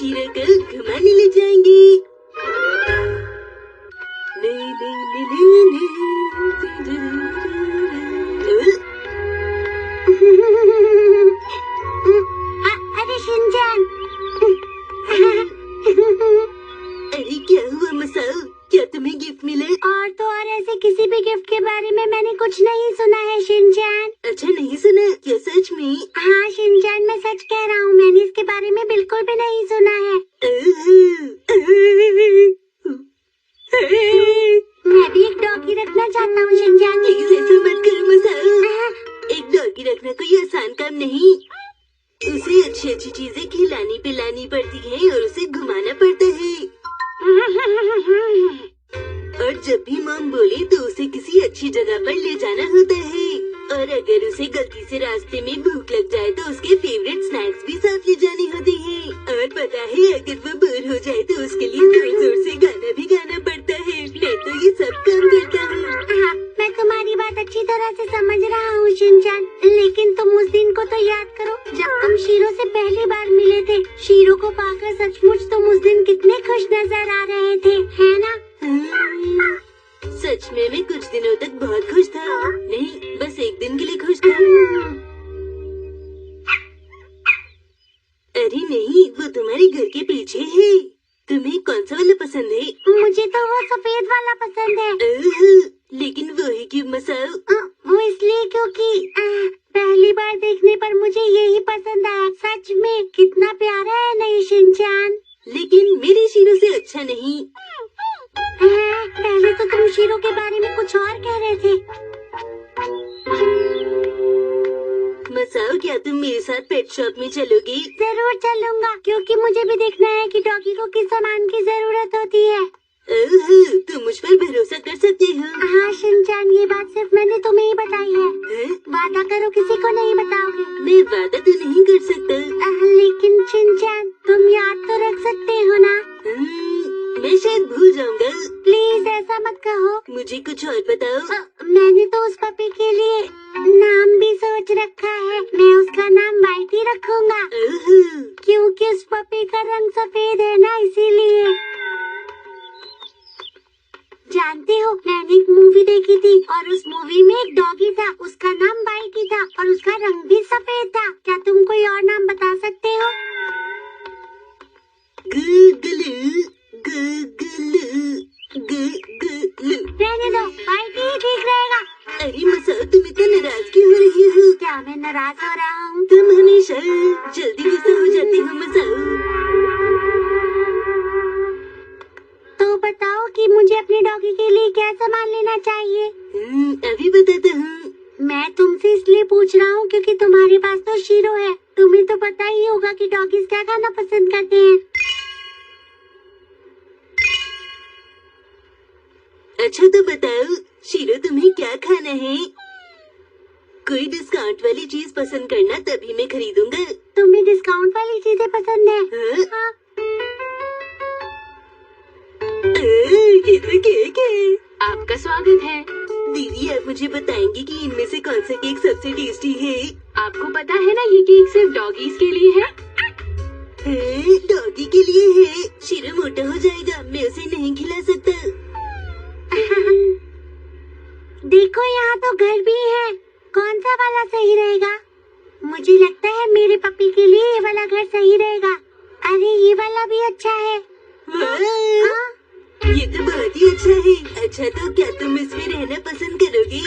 Shero को घुमाने ले जाएंगे। अरे शिनचैन। अरे क्या हुआ मसाओ, क्या तुम्हें गिफ्ट मिला? और तो और ऐसे किसी भी गिफ्ट के बारे में मैंने कुछ नहीं सुना है शिनचैन। अच्छा नहीं सुना क्या सच में? हाँ शिनचैन मैं सच कह रहा हूँ, मैंने इसके बारे में बिल्कुल भी नहीं सुना है। मैं भी एक डॉगी रखना चाहता हूँ शिनचैन। ऐसा मत करो मसाओ, एक डॉगी रखना कोई आसान काम नहीं। उसे अच्छी अच्छी चीजें खिलानी पिलानी पड़ती है और उसे घुमाना पड़ता है। और जब भी मॉम बोले तो उसे किसी अच्छी जगह पर ले जाना होता है। और अगर उसे गलती से रास्ते में भूख लग जाए तो उसके फेवरेट स्नैक्स भी साथ ले जाने होते हैं। और पता है अगर वो बोर हो जाए तो उसके लिए जोर जोर से गाना भी गाना पड़ता है। मैं तो ये सब काम करता हूँ। हाँ, मैं तुम्हारी बात अच्छी तरह से समझ रहा हूँ शिनचैन, लेकिन तुम उस दिन को तो याद करो जब तुम शीरो से पहली बार मिले थे। शीरो को पाकर सचमुच तुम उस दिन कितने खुश नजर आ रहे थे, है ना? सच में मैं कुछ दिनों तक बहुत खुश था। नहीं, बस एक दिन के लिए खुश था। अरे नहीं, वो तुम्हारे घर के पीछे है। तुम्हें कौन सा वाला पसंद है? मुझे तो वो सफेद वाला पसंद है। लेकिन वो है क्यों मसाओ? वो इसलिए क्योंकि पहली बार देखने पर मुझे यही पसंद आया। सच में कितना प्यारा है नहीं शिनचैन? लेकिन मेरे शीरो से अच्छा नहीं। पहले तो तुम शीरो के बारे में कुछ और कह रहे थे। मसाओ क्या तुम मेरे साथ पेट शॉप में चलोगी? जरूर चलूंगा, क्योंकि मुझे भी देखना है कि डॉगी को किस सामान की जरूरत होती है। तुम मुझ पर भरोसा कर सकते हो? हाँ शिनचैन, ये बात सिर्फ मैंने तुम्हें ही बताई है। वादा करो किसी को नहीं बताओगे। मैं वादा तो नहीं कर सकता। लेकिन शिनचैन तुम याद तो रख सकते हो ना? मैं शायद भूल जाऊंगा। प्लीज ऐसा मत कहो। मुझे कुछ और बताओ। मैंने तो उस पपी के लिए नाम भी सोच रखा है। मैं उसका नाम वाइटी रखूंगा, क्योंकि उस पपी का रंग सफेद है ना, इसीलिए। जानते हो, मैंने एक मूवी देखी थी और उस मूवी में एक डॉगी था, उसका नाम वाइटी था और उसका रंग भी सफेद था। क्या तुम कोई और नाम बता सकते हो? गूगलू, गूगलू, गूगलू। रहने दो, वाइटी ही ठीक रहेगा। अरे मसाओ तुम इतना नाराज क्यों हो रही हो? क्या मैं नाराज हो रहा हूँ? तुम हमेशा जल्दी गुस्सा हो जाती हो मसाओ। तो बताओ कि मुझे अपने डॉगी के लिए क्या सामान लेना चाहिए? अभी बताता हूँ। मैं तुमसे इसलिए पूछ रहा हूँ क्योंकि तुम्हारे पास तो शीरो है। तुम्हें तो पता ही होगा कि डॉगीज क्या खाना पसंद करते हैं। अच्छा तो बताओ शीरो, तुम्हें क्या खाना है? कोई डिस्काउंट वाली चीज पसंद करना, तभी मैं खरीदूंगा। तुम्हें डिस्काउंट वाली चीजें पसंद है? हाँ। ये तो केक है। आपका स्वागत है। दीदी आप मुझे बताएंगी कि इनमें से कौन सा केक सबसे टेस्टी है? आपको पता है ना ये केक सिर्फ डॉगीज के लिए है। डॉगी के लिए है? शीरो मोटा हो जाएगा, मैं उसे नहीं खिला सकता। देखो यहाँ तो घर भी है, कौन सा वाला सही रहेगा? मुझे लगता है मेरे पपी के लिए ये वाला घर सही रहेगा। अरे ये वाला भी अच्छा है। ये तो बहुत ही अच्छा है। अच्छा तो क्या तुम इसमें रहना पसंद करोगी?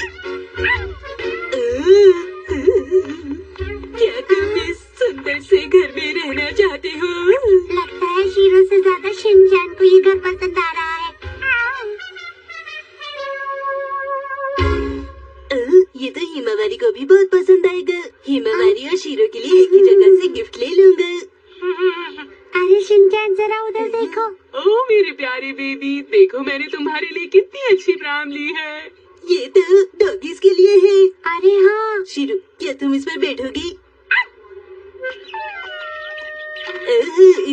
क्या तुम इस सुंदर से घर में रहना चाहते हो? लगता है शीरो से ज्यादा शिनचैन को ये घर पसंद आ रहा है। ये तो हिमावारी को भी बहुत पसंद आएगा। हिमावारी और शीरो के लिए एक ही जगह से गिफ्ट ले लूंगा। अरे शिनचैन जरा उधर देखो। ओह मेरे प्यारे बेबी, देखो मैंने तुम्हारे लिए कितनी अच्छी प्राम ली है। ये तो डॉगीज के लिए है। अरे हाँ। शीरो क्या तुम इस पर बैठोगी?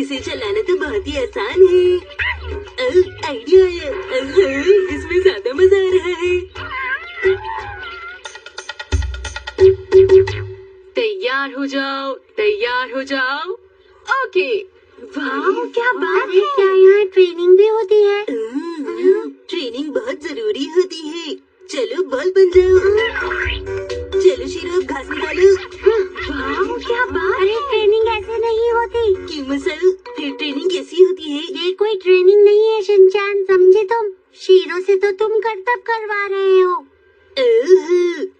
इसे चलाना तो बहुत ही आसान है। आइडिया आया। इसमें ज्यादा मजा आ रहा है। तैयार हो जाओ, तैयार हो जाओ। ओके। वाह, क्या बात है। क्या यहाँ ट्रेनिंग भी होती है? ट्रेनिंग बहुत जरूरी होती है। चलो बॉल बन जाओ। चलो शीरो, अब घास निकालो। वाह, क्या बात। अरे ट्रेनिंग ऐसे नहीं होती। क्यों मसल, फिर ट्रेनिंग कैसी होती है? ये कोई ट्रेनिंग नहीं है शिनचैन, समझे तुम? शीरो से तो तुम करतब करवा रहे हो।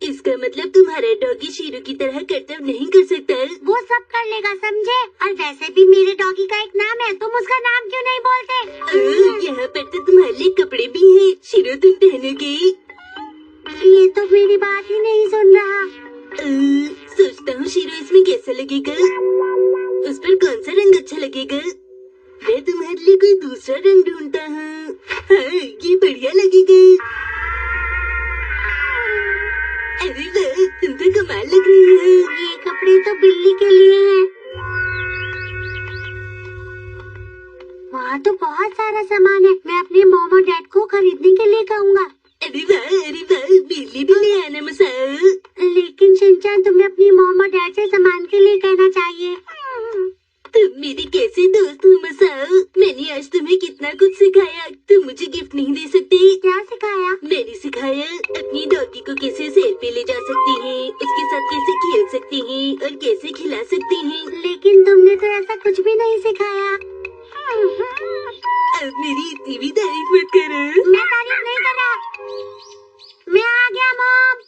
इसका मतलब तुम्हारा डॉगी शीरो की तरह कर्तव्य नहीं कर सकता? वो सब कर लेगा, समझे? और वैसे भी मेरे डॉगी का एक नाम है, तुम उसका नाम क्यों नहीं बोलते? यहाँ पर तो तुम्हारे लिए कपड़े भी हैं। शीरो तुम पहनोगे? ये तो मेरी बात ही नहीं सुन रहा। सोचता हूँ शीरो इसमें कैसा लगेगा। उस पर कौन सा रंग अच्छा लगेगा? मैं तुम्हारे लिए कोई दूसरा रंग ढूंढता हूँ। हाँ, ये बढ़िया लगेगा। अरे वाह, तुम तो कमाल लग रही हो। ये कपड़े तो बिल्ली के लिए हैं। वहाँ तो बहुत सारा सामान है, मैं अपने मॉम और डैड को खरीदने के लिए कहूँगा। अरे वाह, बिल्ली भी ले आना मसाओ। लेकिन शिनचैन, तुम्हें अपनी मॉम और डैड से सामान के लिए कहना चाहिए। तुम मेरी कैसे दोस्त हो मसाओ? मैंने आज तुम्हें कितना कुछ सिखाया। तुम मुझे गिफ्ट नहीं दे सकते? क्या सिखाया? मैंने सिखाया अपनी डॉगी को कैसे सैर पे ले जा सकती हैं, उसके साथ कैसे खेल सकती हैं और कैसे खिला सकती हैं। लेकिन तुमने तो ऐसा कुछ भी नहीं सिखाया। अब मेरी इतनी भी तारीफ मत करो। मैं तारीफ नहीं कर रहा। मैं आ गया मॉम।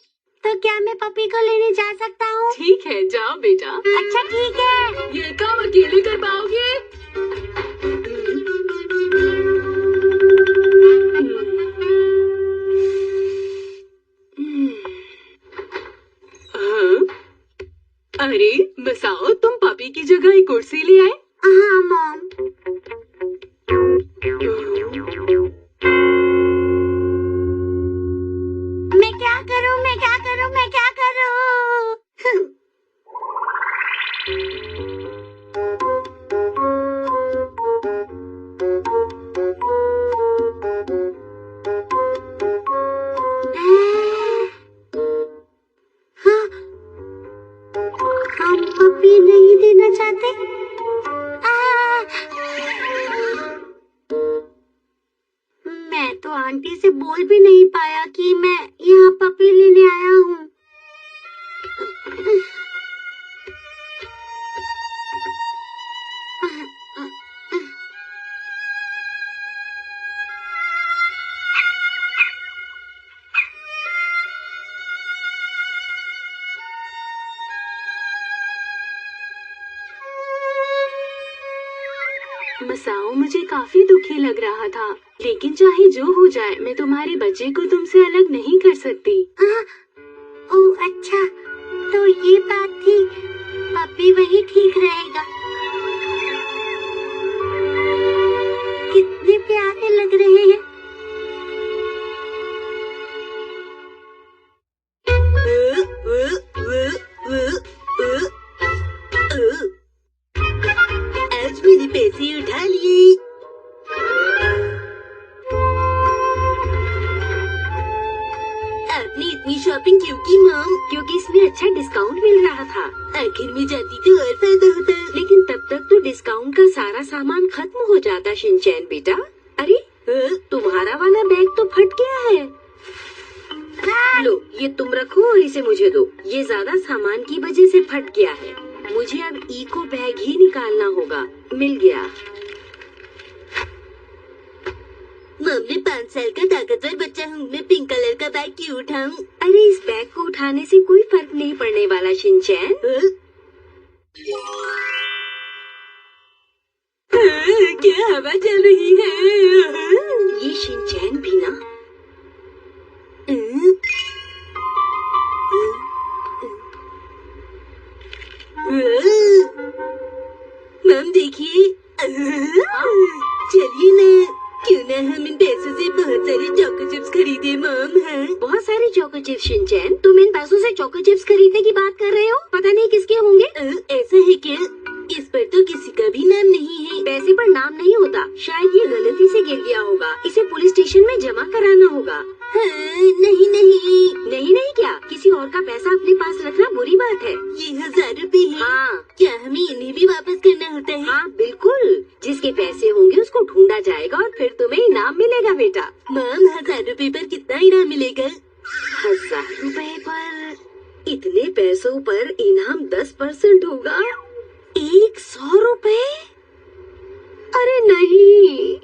तो क्या मैं पपी को लेने जा सकता हूँ? ठीक है, जाओ बेटा। अच्छा ठीक है। ये काम अकेले कर पाओगे? हाँ? अरे मसाओ, तुम पापी की जगह एक कुर्सी ले आए? हाँ मॉम। मैं क्या करूँ? हम पपी नहीं देना चाहते। मैं तो आंटी से बोल भी नहीं पाया कि मैं यहाँ पपी लेने आया हूँ। मसाओ, मुझे काफी दुखी लग रहा था, लेकिन चाहे जो हो जाए मैं तुम्हारे बच्चे को तुमसे अलग नहीं कर सकती। ओह अच्छा, तो ये बात थी। पपी वही ठीक रहेगा। कितने प्यारे लग रहे हैं। आज मेरे पैसे उठा लिए। आपने इतनी शॉपिंग क्यों की मॉम? क्योंकि इसमें अच्छा डिस्काउंट मिल रहा था। आखिर में जाती तो और फायदा होता। लेकिन तब तक तो डिस्काउंट का सारा सामान खत्म हो जाता शिनचैन बेटा। अरे तुम्हारा वाला बैग तो फट गया है। लो, ये तुम रखो और इसे मुझे दो। ये ज्यादा सामान की वजह से फट गया है। मुझे अब इको बैग ही निकालना होगा। मिल गया। मॉम, मैं 5 साल का ताकतवर बच्चा हूँ। मैं पिंक कलर का बैग क्यों उठाऊं? अरे इस बैग को उठाने से कोई फर्क नहीं पड़ने वाला शिनचैन। क्या हवा चल रही है? ये शिनचैन भी ना। मॉम देखिए। चलिए ना, क्यों ना हम इन पैसों से बहुत सारे चॉको चिप्स खरीदे मॉम। हाँ, बहुत सारे चॉको चिप्स शिनचैन। तुम इन पैसों से चॉको चिप्स खरीदने की बात कर रहे हो? पता नहीं किसके होंगे। ऐसा है क्या? इस पर तो किसी का भी नाम नहीं है। पैसे पर नाम नहीं होता। शायद ये गलती से गिर गया होगा। इसे पुलिस स्टेशन में जमा कराना होगा। हाँ, नहीं क्या? किसी और का पैसा अपने पास रखना बुरी बात है। ये 1000 रुपए है। हाँ। क्या हमें इन्हें भी वापस करना होता है? हाँ बिल्कुल। जिसके पैसे होंगे उसको ढूंढा जाएगा और फिर तुम्हें इनाम मिलेगा बेटा। मैम 1000 रुपए पर कितना इनाम मिलेगा? 1000 रुपए पर? इतने पैसों पर इनाम 10% होगा। 100 रुपए? अरे नहीं।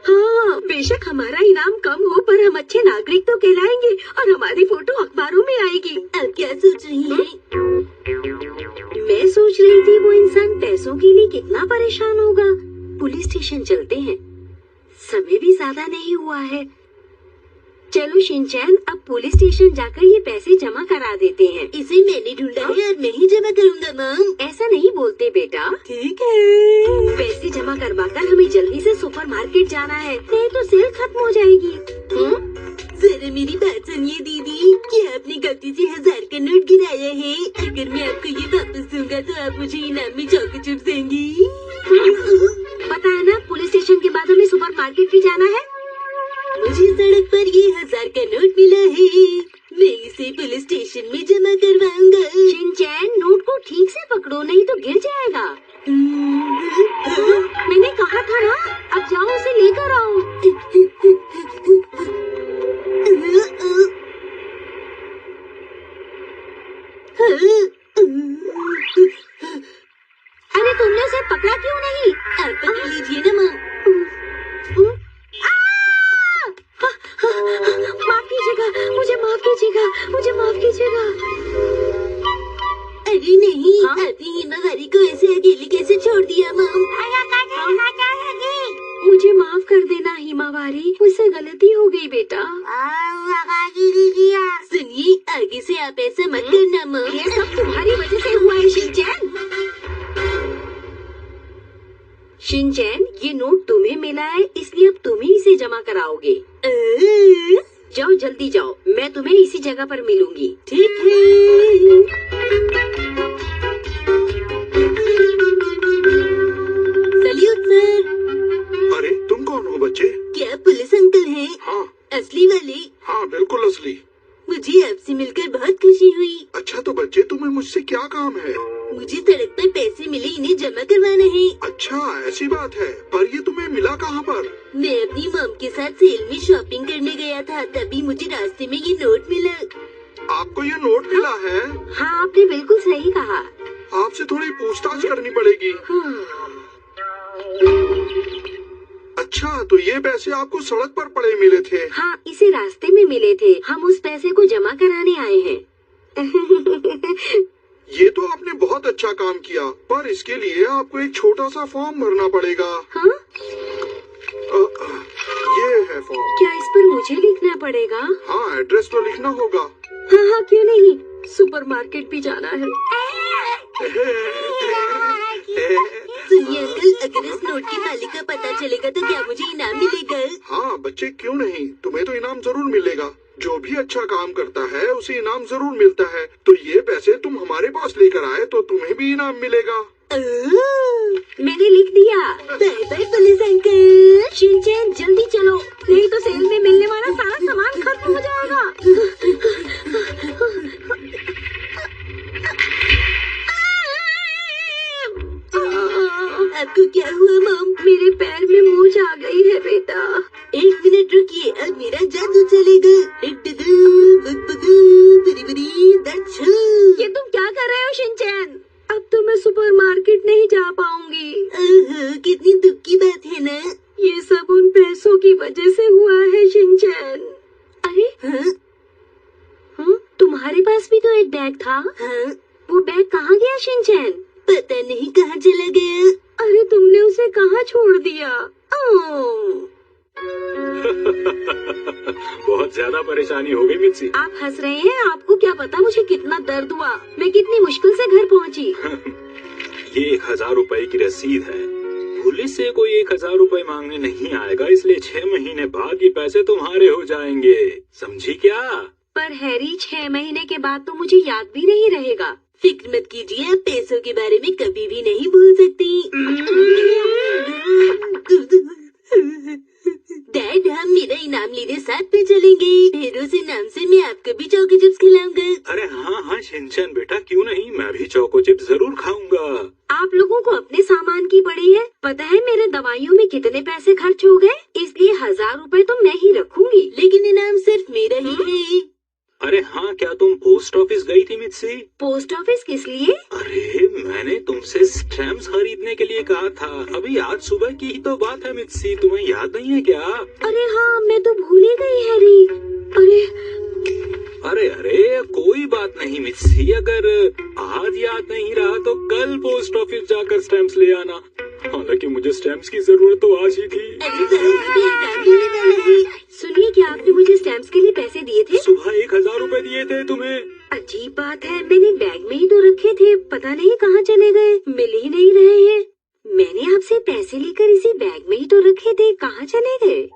हाँ, बेशक हमारा इनाम कम हो पर हम अच्छे नागरिक तो कहलाएंगे और हमारी फोटो अखबारों में आएगी। आप क्या सोच रही हैं? मैं सोच रही थी वो इंसान पैसों के लिए कितना परेशान होगा। पुलिस स्टेशन चलते हैं, समय भी ज्यादा नहीं हुआ है। चलो शिनचैन, अब पुलिस स्टेशन जाकर ये पैसे जमा करा देते हैं। इसे मैंने ढूंढा है और मैं ही जमा करूंगा मैम। ऐसा नहीं बोलते बेटा। ठीक है। पैसे जमा करवाकर हमें जल्दी से सुपरमार्केट जाना है, नहीं तो सेल खत्म हो जाएगी। जरा मेरी बात सुनिए दीदी, क्या आपने गलती से 1000 का नोट गिराया है? अगर मैं आपको ये वापस दूंगा तो आप मुझे इनाम में चॉको चिप्स देंगी? पता है ना, पुलिस स्टेशन के बाद हमें सुपरमार्केट भी जाना है। मुझे सड़क पर ये 1000 का नोट मिला है, मैं इसे पुलिस स्टेशन में जमा करवाऊंगा। शिनचैन, नोट को ठीक से पकड़ो नहीं तो गिर जाएगा। मैंने कहा था ना, अब जाओ उसे लेकर आओ। अरे तुमने उसे पकड़ा क्यों नहीं? आप पकड़ लीजिए ना मैम। माफ कीजिएगा, मुझे माफ कीजिएगा, मुझे माफ कीजिएगा। अरे नहीं, आपने हिमावारी को ऐसे अकेले कैसे छोड़ दिया मैम? मुझे माफ कर देना हिमावारी, मुझसे गलती हो गई बेटा। सुनिए, आगे से आप ऐसा मत करना मैम। ये सब तुम्हारी वजह से हुआ है शिनचैन। शिनचैन, ये नोट तुम्हें मिला है इसलिए अब तुम ही इसे जमा कराओगे। जाओ जल्दी जाओ, मैं तुम्हें इसी जगह पर मिलूंगी। ठीक है। Salute sir. अरे तुम कौन हो बच्चे? क्या पुलिस अंकल हैं? हाँ असली वाले? हाँ बिल्कुल असली। मुझे आपसे मिलकर बहुत खुशी हुई। अच्छा तो बच्चे तुम्हें मुझसे क्या काम है? मुझे सड़क पर पैसे मिले, इन्हें जमा करवाना है। अच्छा ऐसी बात है, पर ये तुम्हें मिला कहाँ पर? मैं अपनी मॉम के साथ सेल में शॉपिंग करने गया था, तभी मुझे रास्ते में ये नोट मिला। आपको ये नोट मिला है? हाँ, आपने बिल्कुल सही कहा। आपसे थोड़ी पूछताछ करनी पड़ेगी। अच्छा तो ये पैसे आपको सड़क पर पड़े मिले थे? हाँ, इसे रास्ते में मिले थे, हम उस पैसे को जमा कराने आए हैं। ये तो आपने बहुत अच्छा काम किया, पर इसके लिए आपको एक छोटा सा फॉर्म भरना पड़ेगा। हाँ? ये है फॉर्म। क्या इस पर मुझे लिखना पड़ेगा? हाँ एड्रेस तो लिखना होगा। हाँ हाँ क्यों नहीं, सुपरमार्केट भी जाना है। सुनिए अंकल, अगर इस नोट के मालिक का पता चलेगा तो क्या मुझे इनाम मिलेगा? हाँ बच्चे क्यों नहीं, तुम्हें तो इनाम जरूर मिलेगा। जो भी अच्छा काम करता है उसे इनाम जरूर मिलता है। तो ये पैसे तुम हमारे पास लेकर आए तो तुम्हें भी इनाम मिलेगा। मैंने लिख दिया। Bye bye police uncle. Shinchan जल्दी चलो, नहीं तो सेल में मिलने वाला सारा सामान खत्म हो जाएगा। आपको क्या हुआ मॉम? मेरे पैर में मोच आ गई है बेटा। 1 मिनट रुकिए, अब मेरा जादू चलेगा। ये तुम क्या कर रहे हो शिनचैन? अब तो मैं सुपरमार्केट नहीं जा पाऊंगी। कितनी दुख की बात है ना। ये सब उन पैसों की वजह से हुआ है शिनचैन। अरे हाँ, तुम्हारे पास भी तो एक बैग था। हाँ, वो बैग कहाँ गया शिनचैन? पता नहीं कहाँ चला गया। अरे तुमने उसे कहाँ छोड़ दिया? बहुत ज्यादा परेशानी हो गई मिक्सी। आप हंस रहे हैं, आपको क्या पता मुझे कितना दर्द हुआ, मैं कितनी मुश्किल से घर पहुंची। ये 1000 रुपए की रसीद है। पुलिस से कोई 1000 रुपए मांगने नहीं आएगा, इसलिए 6 महीने बाद ये पैसे तुम्हारे हो जाएंगे, समझी क्या? पर हैरी, 6 महीने के बाद तो मुझे याद भी नहीं रहेगा। फिक्र मत कीजिए, आप पैसों के बारे में कभी भी नहीं भूल सकती। डैड, हम मेरा इनाम लेने साथ में चलेंगे। फिर उस इनाम से मैं आपको भी चॉको चिप्स खिलाऊंगा। अरे हाँ हाँ शिनचैन बेटा, क्यों नहीं, मैं भी चॉको चिप्स जरूर खाऊंगा। आप लोगों को अपने सामान की पड़ी है, पता है मेरे दवाइयों में कितने पैसे खर्च हो गए, इसलिए 1000 रुपए तो मैं ही रखूंगी। लेकिन इनाम सिर्फ मेरा ही है। अरे हाँ, क्या तुम पोस्ट ऑफिस गई थी मित्सी? पोस्ट ऑफिस किस लिए? अरे मैंने तुमसे स्टैम्प्स खरीदने के लिए कहा था। अभी आज सुबह की ही तो बात है मित्सी, तुम्हें याद नहीं है क्या? अरे हाँ, मैं तो भूल ही गई हैरी। अरे अरे कोई बात नहीं मित्सी, अगर आज याद नहीं रहा तो कल पोस्ट ऑफिस जाकर स्टैम्प्स ले आना। हालांकि मुझे स्टैम्प्स की जरूरत तो आज ही थी। अरे वह इनाम मिलने वाला है। सुनिए, क्या आपने मुझे स्टैम्प्स के लिए पैसे दिए थे? सुबह 1000 रुपए दिए थे तुम्हें। अजीब बात है, मैंने बैग में ही तो रखे थे, पता नहीं कहाँ चले गए, मिल ही नहीं रहे हैं। मैंने आपसे पैसे लेकर इसी बैग में ही तो रखे थे, कहाँ चले गए?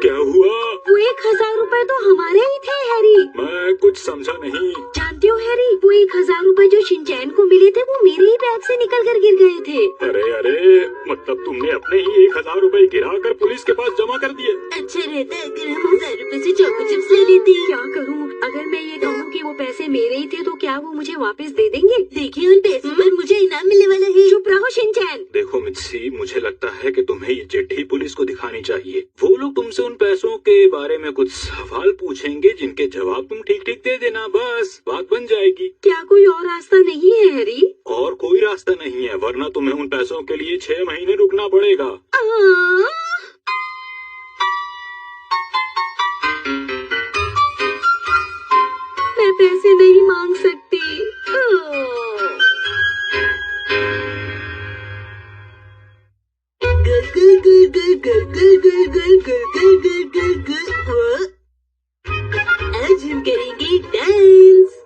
क्या हुआ? वो 1000 रुपए तो हमारे ही थे हैरी। मैं कुछ समझा नहीं। जानते हो हैरी, वो 1000 रुपए जो शिनचैन को मिले थे वो मेरे ही बैग से निकल कर गिर गए थे। अरे अरे, मतलब तुमने अपने ही 1000 रुपए गिरा कर पुलिस के पास जमा कर दिए? अच्छा रहता अगर हम 1000 रुपए से चोको चिप्स ले लेते। क्या करूं? अगर मैं ये कहूँ कि वो पैसे मेरे ही थे तो क्या वो मुझे वापस दे देंगे? देखिए उन पैसों पर मुझे इनाम मिलने वाला है। चुप रहो शिनचैन। देखो मित्सी, मुझे लगता है कि तुम्हें ये चिट्ठी पुलिस को दिखानी चाहिए। वो लोग तुमसे उन पैसों के बारे में कुछ सवाल पूछेंगे जिनके जवाब तुम ठीक ठीक दे देना, बस बात बन जाएगी। क्या कोई और रास्ता नहीं है हैरी? और कोई रास्ता नहीं है, वरना तुम्हें उन पैसों के लिए 6 महीने रुकना पड़ेगा। मैं पैसे नहीं मांग सकती। गुल गुल गुल गुल गुल गुल गुल गुल गुल गुल गुल गुल। आज हम करेंगे डांस।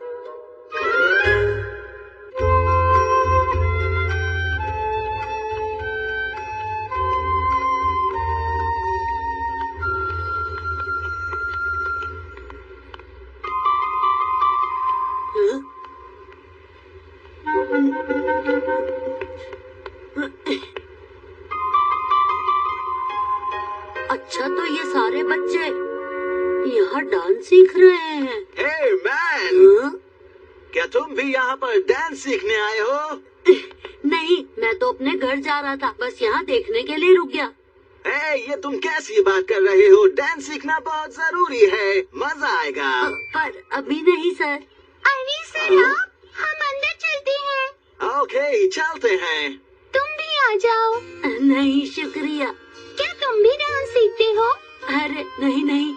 अच्छा, तो ये सारे बच्चे यहाँ डांस सीख रहे हैं। हे मैन, हाँ? क्या तुम भी यहाँ पर डांस सीखने आए हो? नहीं, मैं तो अपने घर जा रहा था, बस यहाँ देखने के लिए रुक गया। हे, ये तुम कैसी बात कर रहे हो? डांस सीखना बहुत जरूरी है, मजा आएगा। पर अभी नहीं सर। अरे सर, हम अंदर चलते हैं। ओके, चलते हैं। तुम भी आ जाओ। नहीं शुक्रिया। क्या तुम भी डांस सीखते हो? अरे नहीं नहीं।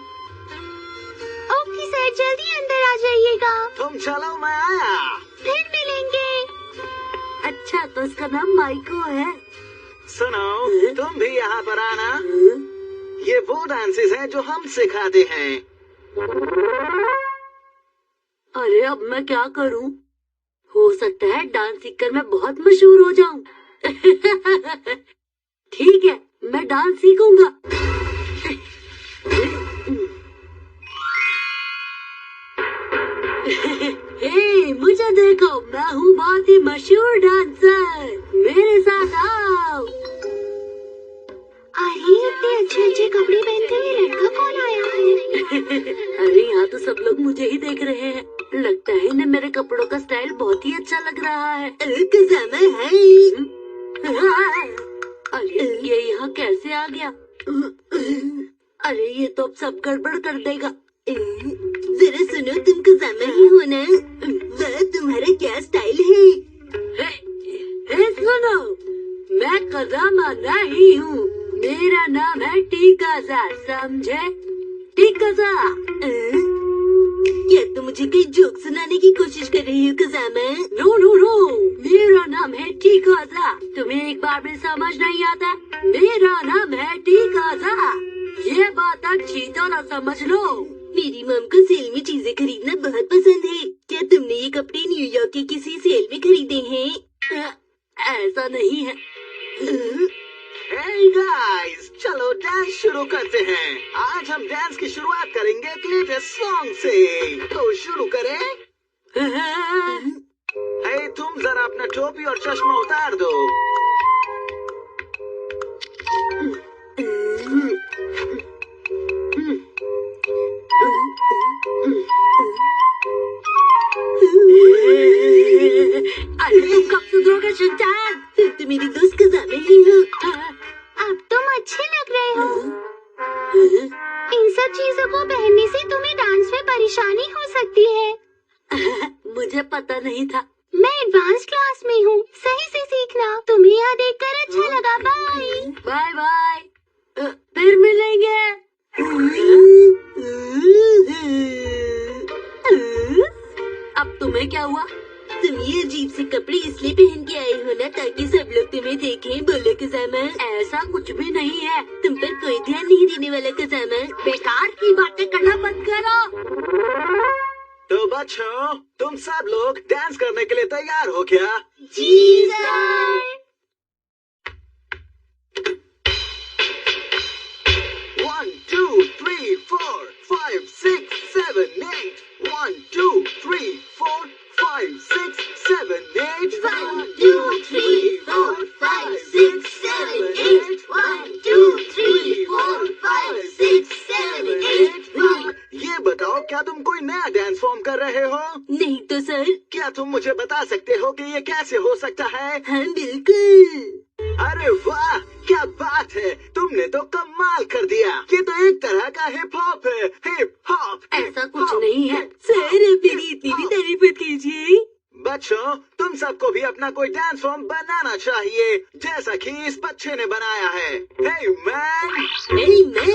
ओके सर, जल्दी अंदर आ जाइएगा। तुम चलो, मैं आया। फिर मिलेंगे। अच्छा, तो इसका नाम माइको है। सुनो, तुम भी यहाँ पर आना। ये वो डांसेस हैं जो हम सिखाते हैं। अरे अब मैं क्या करूं? हो सकता है डांस सीखकर मैं बहुत मशहूर हो जाऊं। ठीक है, मैं डांस सीखूंगा। हे, मुझे देखो, मैं हूँ बहुत ही मशहूर डांसर। मेरे साथ आओ। अरे इतने अच्छे अच्छे कपड़े पहनते हुए लड़का कौन आया है? अरे यहाँ तो सब लोग मुझे ही देख रहे हैं। लगता है इन्हें मेरे कपड़ों का स्टाइल बहुत ही अच्छा लग रहा है। कज़ामा है। अरे ये यहाँ कैसे आ गया? अरे ये तो अब सब गड़बड़ कर देगा। जरा सुनो, तुम कज़ामा ही हो ना? वह तुम्हारा क्या स्टाइल है? सुनो, मैं कज़ामा नहीं हूँ, मेरा नाम है टिकाज़ा, समझे? टिकाज़ा। क्या तुम मुझे कोई जोक सुनाने की कोशिश कर रही हो कज़ामा? नो नो नो, मेरा नाम है टिकाज़ा। तुम्हें एक बार में समझ नहीं आता? मेरा नाम है टिकाज़ा। ये बात अच्छी तरह समझ लो। मेरी मॉम को सेल में चीजें खरीदना बहुत पसंद है। क्या तुमने ये कपड़े न्यूयॉर्क के किसी सेल में खरीदे हैं? ऐसा नहीं है। हे गाइस, चलो डांस शुरू करते हैं। आज हम डांस की शुरुआत करेंगे एक लेटेस्ट सॉन्ग से। तो शुरू करें। हे, तुम जरा अपना टोपी और चश्मा उतार दो। शिनचैन। तुम तो मेरी दोस्त खजाना ही हो। अब तुम अच्छे लग रहे हो। इन सब चीजों को पहनने से तुम्हें डांस में परेशानी हो सकती है। मुझे पता नहीं था। मैं एडवांस क्लास में हूँ, सही से सीखना। तुम्हें यहाँ देखकर अच्छा लगा। बाय बाय बाय, फिर मिलेंगे। अब तुम्हें क्या हुआ? तुम ये अजीब से कपड़े इसलिए पहन के आए हो ना ताकि सब लोग तुम्हें देखें। बोलो खजाना। ऐसा कुछ भी नहीं है। तुम पर कोई ध्यान नहीं देने वाला खजाना। बेकार की बातें करना बंद करो। तो बच्चों, तुम सब लोग डांस करने के लिए तैयार हो क्या? जी सर। 1 2 3 4 5 6 7 8 1 2 3 4 5 6 7 8 1 2 3 4 5 6 7 8 1 2 3 4 5 6 7 8 1। ये बताओ, क्या तुम कोई नया डांस फॉर्म कर रहे हो? नहीं तो सर। क्या तुम मुझे बता सकते हो कि ये कैसे हो सकता है? हाँ बिल्कुल। अरे वाह, क्या बात है, तुमने तो कमाल कर दिया। ये तो एक तरह का हिप हॉप है। Hip hop. ऐसा कुछ नहीं है। सर मेरी इतनी भी तारीफ मत कीजिए। बच्चों, तुम सबको भी अपना कोई डांस फॉर्म बनाना चाहिए, जैसा कि इस बच्चे ने बनाया है। Hey man. Hey man!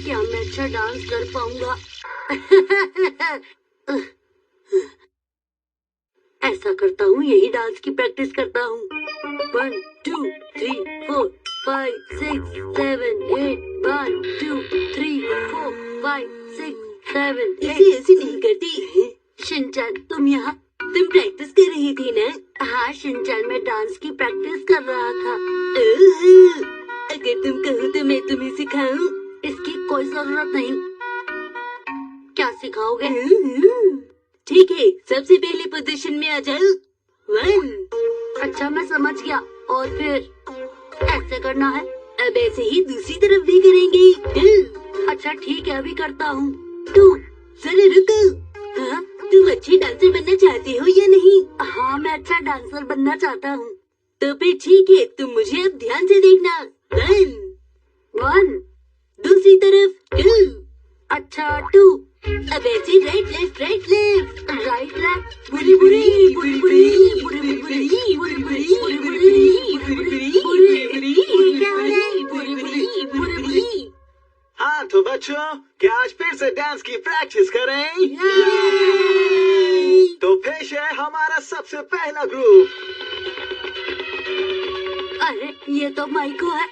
क्या मैं अच्छा डांस कर पाऊंगा? ऐसा करता हूँ, यही डांस की प्रैक्टिस करता हूँ। 1 2 3 4 5 6 7 8 1 2 3 4 5 6 7 ऐसे ऐसे नहीं करती। शिनचैन, तुम यहाँ? तुम प्रैक्टिस कर रही थी ना? हाँ शिनचैन, मैं डांस की प्रैक्टिस कर रहा था। ओह, अगर तुम कहो तो मैं तुम्हें सिखाऊं। इसकी कोई जरूरत नहीं। क्या सिखाओगे? ठीक है, सबसे पहले पोजीशन में आ जाओ। 1। अच्छा, मैं समझ गया। और फिर ऐसे करना है? अब ऐसे ही दूसरी तरफ भी करेंगे। 2। अच्छा ठीक है, अभी करता हूँ। 2। जरा रुको। हाँ, तुम अच्छी डांसर बनना चाहते हो या नहीं? हाँ, मैं अच्छा डांसर बनना चाहता हूँ। तो फिर ठीक है, तुम मुझे अब ध्यान से देखना। 1 दूसरी तरफ। 2। अच्छा 2। अब ऐसे right left right left. Right left. बुरी बुरी बुरी बुरी बुरी बुरी बुरी बुरी बुरी बुरी बुरी बुरी बुरी। हाँ तो बच्चों, क्या आज फिर से डांस की प्रैक्टिस करें? तो पेश है हमारा सबसे पहला ग्रुप। अरे ये तो माइको है।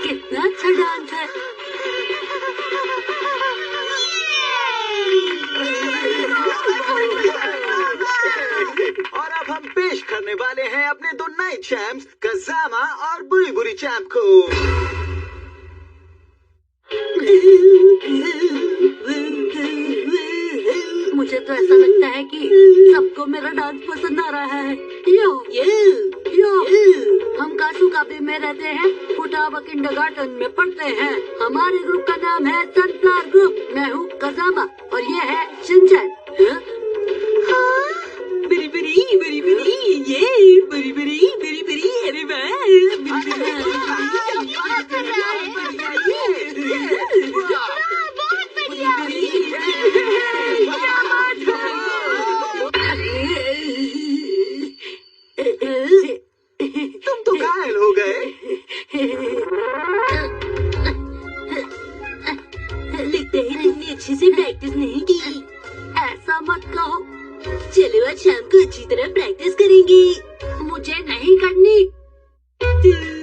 कितना अच्छा डांस है। और अब हम पेश करने वाले हैं अपने दो नए चैंप्स, कजामा और बुरी बुरी चैंप को। मुझे तो ऐसा लगता है कि सबको मेरा डांस पसंद आ रहा है। यो यो हम कासुकाबे में रहते हैं, फुटावा किंडरगार्टन में पढ़ते हैं। हमारे ग्रुप का नाम है सनफ्लावर ग्रुप। मैं हूँ कजामा और ये है शिनचैन। बरी बरी बरी बरी, ये बरी बरी बरी बरी। अरे वाह, बहुत बढ़िया। तुम तो घायल हो गए। लगता है तुमने अच्छे से प्रैक्टिस नहीं की। ऐसा मत कहो। चलो आज शाम को अच्छी तरह प्रैक्टिस करेंगे। मुझे नहीं करनी। 2